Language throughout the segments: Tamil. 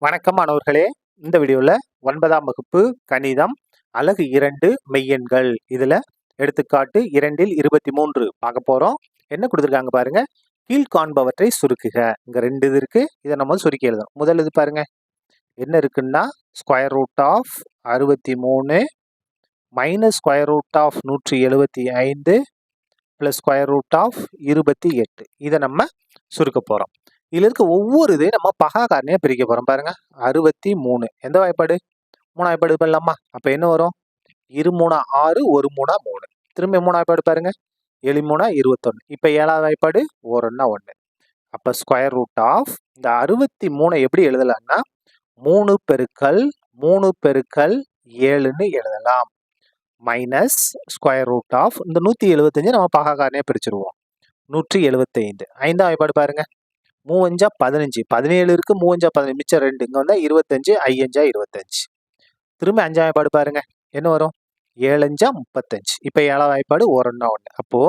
வணக்கம் மாணவர்களே. இந்த வீடியோல 9ஆம் வகுப்பு கணிதம் அலகு 2 மெய்யெண்கள் இதுல எடுத்துக்காட்டு 2ல் 23 பார்க்க போறோம். என்ன கொடுத்துருக்காங்க பாருங்க. கீழ்காண்பவற்றை சுருக்குக. இங்க 2 இது இருக்கு. இதை நம்ம சுருக்கி எழுதணும். முதல் இது பாருங்க. என்ன இருக்குன்னா square root of 63 minus square root of 175 plus square root of 28. இதை நம்ம சுருக்க போறோம். இதுல இருக்க ஒவ்வொரு இதையும் நம்ம பகா காரணியா பிரிக்க போறோம். பாருங்க 63 எந்த வாய்ப்பாடு? 3 வாய்ப்பாடு பண்ணலாமா? அப்ப என்ன வரும்? 2 3 6 1 3 3. திரும்ப 3 வாய்ப்பாடு பாருங்க. 7 3 21. இப்ப 7வது வாய்ப்பாடு 1 1. அப்ப ஸ்கொயர் ரூட் ஆஃப் இந்த 63 எப்படி எழுதலாம்னா 3 பெருக்கல் 3 பெருக்கல் 7ன்னு எழுதலாம். மைனஸ் ஸ்கொயர் ரூட் ஆஃப் இந்த 175 நம்ம பகா காரணியா பிரிச்சிருவோம். 175. 5வது வாய்ப்பாடு பாருங்க. 3 5 15. 17 இருக்கு. 3 5 15. மிச்சம் 2. இங்க வந்தா 25. 5 25. திரும்ப 5வது வாய்ப்பாடு பாருங்க. என்ன வரும்? 7 5 35. இப்ப 7வது வாய்ப்பாடு 1 1. அப்போ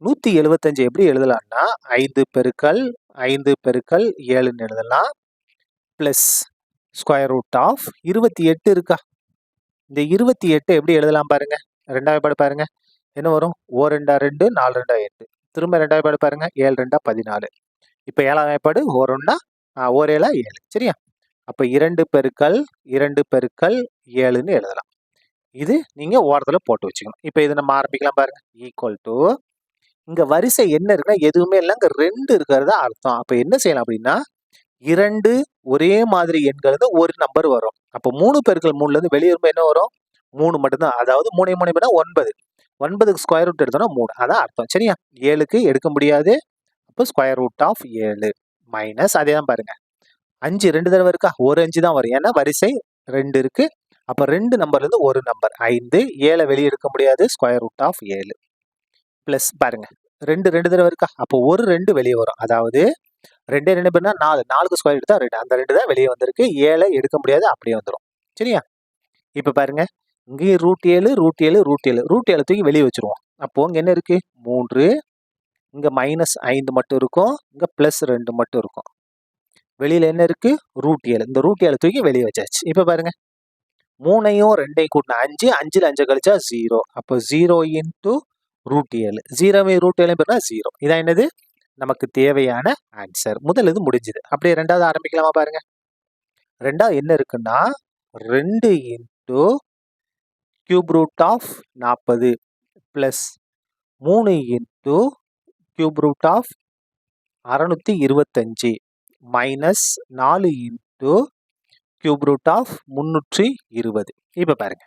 175 எப்படி எழுதலாம்னா 5 பெருக்கல் 5 பெருக்கல் 7ன்னு எழுதலாம். பிளஸ் ஸ்கொயர் ரூட் ஆஃப் 28 இருக்கா? இந்த 28 எப்படி எழுதலாம் பாருங்க. 2வது வாய்ப்பாடு பாருங்க. என்ன வரும்? 1 2 2 4 2 8. திரும்ப 2வது வாய்ப்பாடு பாருங்க. 7 2 14. இப்ப 7வது வாய்ப்பாடு 1 1 1 7 7. சரியா? அப்ப 2 பெருக்கல் 2 பெருக்கல் 7ன்னு எழுதலாம். இது நீங்க ஓரத்துல போட்டு வச்சுக்கணும். இப்ப இதை நம்ம ஆரம்பிக்கலாம் பாருங்க. ஈக்குவல் டு இங்க வரிசை என்ன இருக்குன்னா எதுவுமே இல்லை. இங்க 2 இருக்கிறதா அர்த்தம். அப்ப என்ன செய்யலாம் அப்படின்னா 2 ஒரே மாதிரி எண்கள் ஒரு நம்பர் வரும். அப்ப 3 பெருக்கல் 3ல இருந்து வெளியே வரும்போது என்ன வரும்? 3 மட்டும்தான். அதாவது 3 3 9. 9க்கு ஸ்கொயர் ரூட் எடுத்தோம்னா 3. அதான் அர்த்தம். சரியா? 7க்கு எடுக்க முடியாது. அப்போ ஸ்கொயர் ரூட் ஆஃப் 7 மைனஸ் அதே தான் பாருங்க. 5 2 தடவை இருக்கா? ஒரு 5 தான் வரும். ஏன்னா வரிசை 2 இருக்கு. அப்ப 2 நம்பர்ல இருந்து ஒரு நம்பர் 5. 7 வெளியே எடுக்க முடியாது. ஸ்கொயர் ரூட் ஆஃப் 7 பிளஸ் பாருங்க 2 2 தடவை இருக்கா? அப்போ ஒரு 2 வெளியே வரும். அதாவது 2 2 பேர்னா 4. 4க்கு ஸ்கொயர் எடுத்தா 2. அந்த 2 தான் வெளியே வந்திருக்கு. 7 எடுக்க முடியாது. அப்படியே வந்துடும். சரியா? இப்ப பாருங்க. இங்கேயும் ரூட் 7 ரூட் 7 ரூட் 7 ரூட் 7 தூக்கி வெளியே வச்சிருவோம். அப்போ இங்க என்ன இருக்கு? 3. இங்க மைனஸ் 5 மட்டும் இருக்கும். இங்க பிளஸ் 2 மட்டும் இருக்கும். வெளியில என்ன இருக்கு? ரூட் 7. இந்த ரூட் 7 தூக்கி வெளியே வச்சாச்சு. இப்ப பாருங்க. 3ஐயும் 2ஐயும் கூட்டினா 5. 5ல் 5 கழிச்சா 0. அப்போ 0 இன்டூ ரூட் 7. 0 ரூட் 7 பேர்னா 0. இதான் என்னது? நமக்கு தேவையான ஆன்சர். முதல் இது முடிஞ்சுது. அப்படியே 2வது ஆரம்பிக்கலாமா பாருங்க. 2வது என்ன இருக்குன்னா 2 into cube root of 40 plus 3 into cube root of 625 minus 4 into cube root of 320. இப்ப பாருங்க.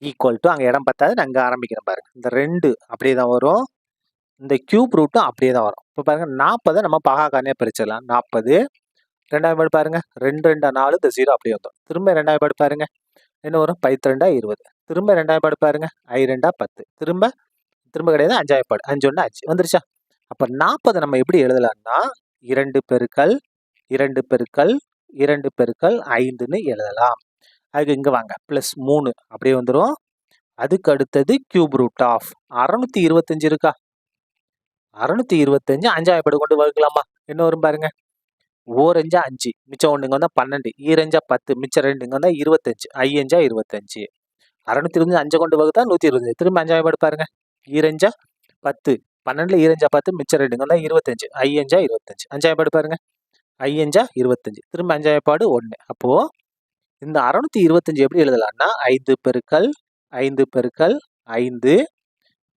ஈக்குவல் டு அங்க இடம் பத்தாது. நான் அங்க ஆரம்பிக்கிறேன் பாருங்க. இந்த 2 அப்படியே தான் வரும். இந்த கியூப் ரூட்டும் அப்படியே தான் வரும். இப்ப பாருங்க 40 நம்ம பகா காரணியா பிரிச்சிடலாம். 40. 2வது வாய்ப்பாடு பாருங்க. 2 2 4 இந்த 0 அப்படியே வந்துடும். திரும்ப 2வது வாய்ப்பாடு பாருங்க. என்ன வரும்? 12 20. திரும்ப 2வது வாய்ப்பாடு பாருங்க. 2 10. திரும்ப கிடையாது. 5வது வாய்ப்பாடு 5 1 5 வந்துருச்சா? அப்ப 40 நம்ம எப்படி எழுதலாம்னா 2 பெருக்கல் 2 பெருக்கல் 2 பெருக்கல் 5ன்னு எழுதலாம். அதுக்கு இங்க வாங்க. பிளஸ் 3 அப்படியே வந்துடும். அதுக்கு அடுத்தது கியூப் ரூட் ஆஃப் 625 இருக்கா? 625 5வது வாய்ப்பாடு கொண்டு வகுக்கலாமா? என்ன வரும் பாருங்க. 4 5 5 மிச்சம் 1 இங்க வந்தா 12. 2 5 10 மிச்சம் 2 இங்க வந்தா 25. 5 25. 625 5 கொண்டு வகுத்தா 125. திரும்ப 5வது வாய்ப்பாடு பாருங்க. 2 5 10. 12ல 2 5 10 மிச்சம் 2 இங்க வந்தா 25. 5 25. 5வது வாய்ப்பாடு பாருங்க. 5 25. திரும்ப 5வது வாய்ப்பாடு 1. அப்போ இந்த 625 எப்படி எழுதலாம்னா 5 பெருக்கல் 5 பெருக்கல் 5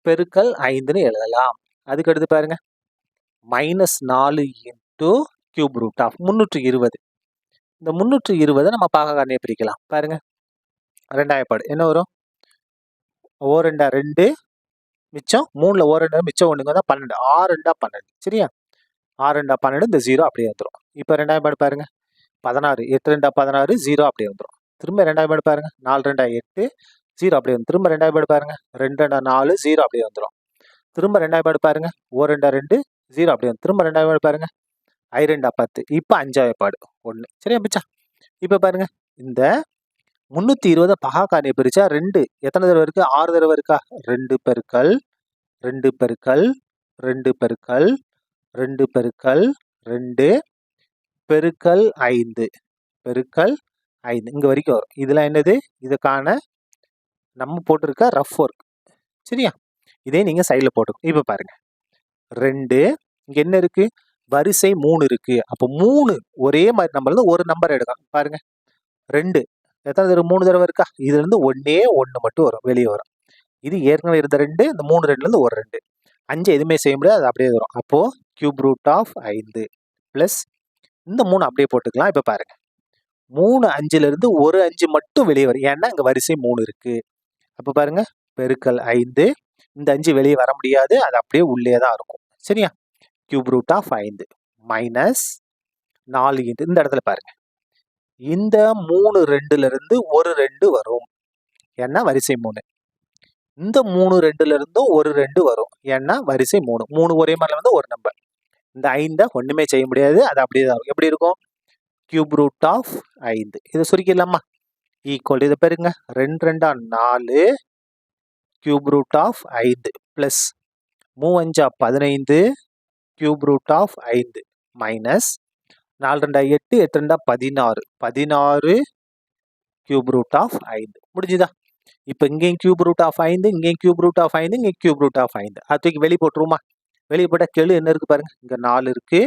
பெருக்கல் 5ன்னு எழுதலாம். அதுக்கு அடுத்து பாருங்க. Minus 4 into cube root of 320. இந்த 320 நம்ம பாக காரணியை பிரிக்கலாம். பாருங்க. 2வது வாய்ப்பாடு என்ன வரும்? 1 2 2 மிச்சம் 3ல 1 2 மிச்சம் 1 வந்தா 12. 6 2 12. சரியா? 6 2 12 இந்த 0 அப்படியே வந்துடும். இப்ப 2வது வாய்ப்பாடு பாருங்க. 16 8 2 16 0 அப்படியே வந்துடும். திரும்ப 2வது வாய்ப்பாடு பாருங்க. 4 2 8 0 அப்படியே வந்துடும். திரும்ப 2வது வாய்ப்பாடு பாருங்க. 2 2 4 0 அப்படியே வந்துடும். திரும்ப 2வது வாய்ப்பாடு பாருங்க. 1 2 2 0 அப்படியே வந்து திரும்ப 2வது வாய்ப்பாடு பாருங்க. 5 2 10. இப்ப 5வது வாய்ப்பாடு 1. சரியா பிச்சா? இப்ப பாருங்க. இந்த 320 பகா காரணியை பிரிச்சா 2 எத்தனை தடவை இருக்கு? 6 தடவை இருக்கா? 2 பெருக்கல் 2 பெருக்கல் 2 பெருக்கல் 2 பெருக்கல் 2 பெருக்கல் 5 பெருக்கல் 5 இங்க வரைக்கும் வரும். இதெல்லாம் என்னது? இதுக்கான நம்ம போட்டிருக்க ரஃப் ஒர்க். சரியா? இதே நீங்க சைடுல போட்டுக்கணும். இப்ப பாருங்க. 2 இங்க என்ன இருக்கு? வரிசை 3 இருக்கு. அப்போ 3 ஒரே மாதிரி நம்பர்ல ஒரு நம்பர் எடுக்கணும். பாருங்க. 2 எத்தனை தடவை? 3 தடவை இருக்கா? இதுல இருந்து ஒண்ணே 1 மட்டும் வரும். வெளியே வரும். இது ஏற்கனவே இருந்த 2, இந்த 3 2ல இருந்து ஒரு 2. 5 எதுவுமே செய்ய முடியாது. அது அப்படியே வரும். அப்போ கியூப் ரூட் ஆஃப் 5 பிளஸ் இந்த 3 அப்படியே போட்டுக்கலாம். இப்ப பாருங்க. 3 5ல இருந்து ஒரு 5 மட்டும் வெளியே வரும். ஏன்னா இங்க வரிசை 3 இருக்கு. அப்ப பாருங்க. பெருக்கல் 5 இந்த 5 வெளியே வர முடியாது. அது அப்படியே உள்ளே தான் இருக்கும். சரியா? கியூப் ரூட் ஆஃப் 5 மைனஸ் 4 இந்த இடத்துல பாருங்க. இந்த 3 2ல இருந்து ஒரு 2 வரும். ஏன்னா வரிசை 3. இந்த 3 2ல இருந்தும் ஒரு 2 வரும். ஏன்னா வரிசை 3. 3 ஒரே மாதிரில வந்து ஒரு நம்பர். இந்த 5 ஒண்ணுமே செய்ய முடியாது. அது அப்படியே தான் இருக்கும். எப்படி இருக்கும்? கியூப் ரூட் ஆஃப் 5 இதை சுருக்கிடலாமா? ஈக்குவல் இதை பாருங்க. 2 2 4 cube root of 5 plus 3 5 15 cube root of 5 minus 4 2 8 8 2 16 16 cube root of 5 முடிஞ்சுதா? இப்போ இங்கேயும் கியூப் ரூட் ஆஃப் 5 இங்கேயும் கியூப் ரூட் ஆஃப் 5 இங்கே கியூப் ரூட் ஆஃப் 5 அது தூக்கி வெளியே போட்டுருமா? வெளியே போட்டால் கெழு என்ன இருக்கு பாருங்க. இங்க 4 இருக்கு,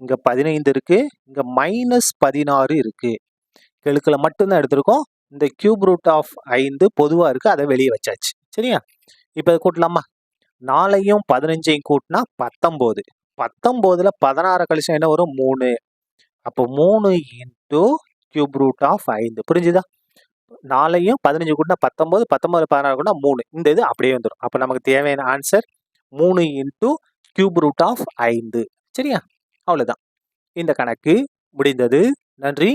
இங்க 15 இருக்கு, இங்க மைனஸ் 16 இருக்கு. கெழுக்களை மட்டும்தான் எடுத்திருக்கோம். இந்த கியூப் ரூட் ஆஃப் 5 பொதுவா இருக்கு, அதை வெளியே வச்சாச்சு. சரியா? இப்போ அதை கூட்டலாமா? 4ஐயும் 15ஐயும் கூட்டினா 19. 19ல 16 கழிச்சா என்ன வரும்? 3. அப்போ 3 இன்டூ கியூப் ரூட் ஆஃப் 5 புரிஞ்சுதா? 4ஐயும் 15 கூட்டினா 19, 19 16 கூட்டினா 3. இந்த இது அப்படியே வந்துடும். அப்போ நமக்கு தேவையான answer 3 into cube root of 5. சரியா? அவ்வளோதான். இந்த கணக்கு முடிந்தது. நன்றி.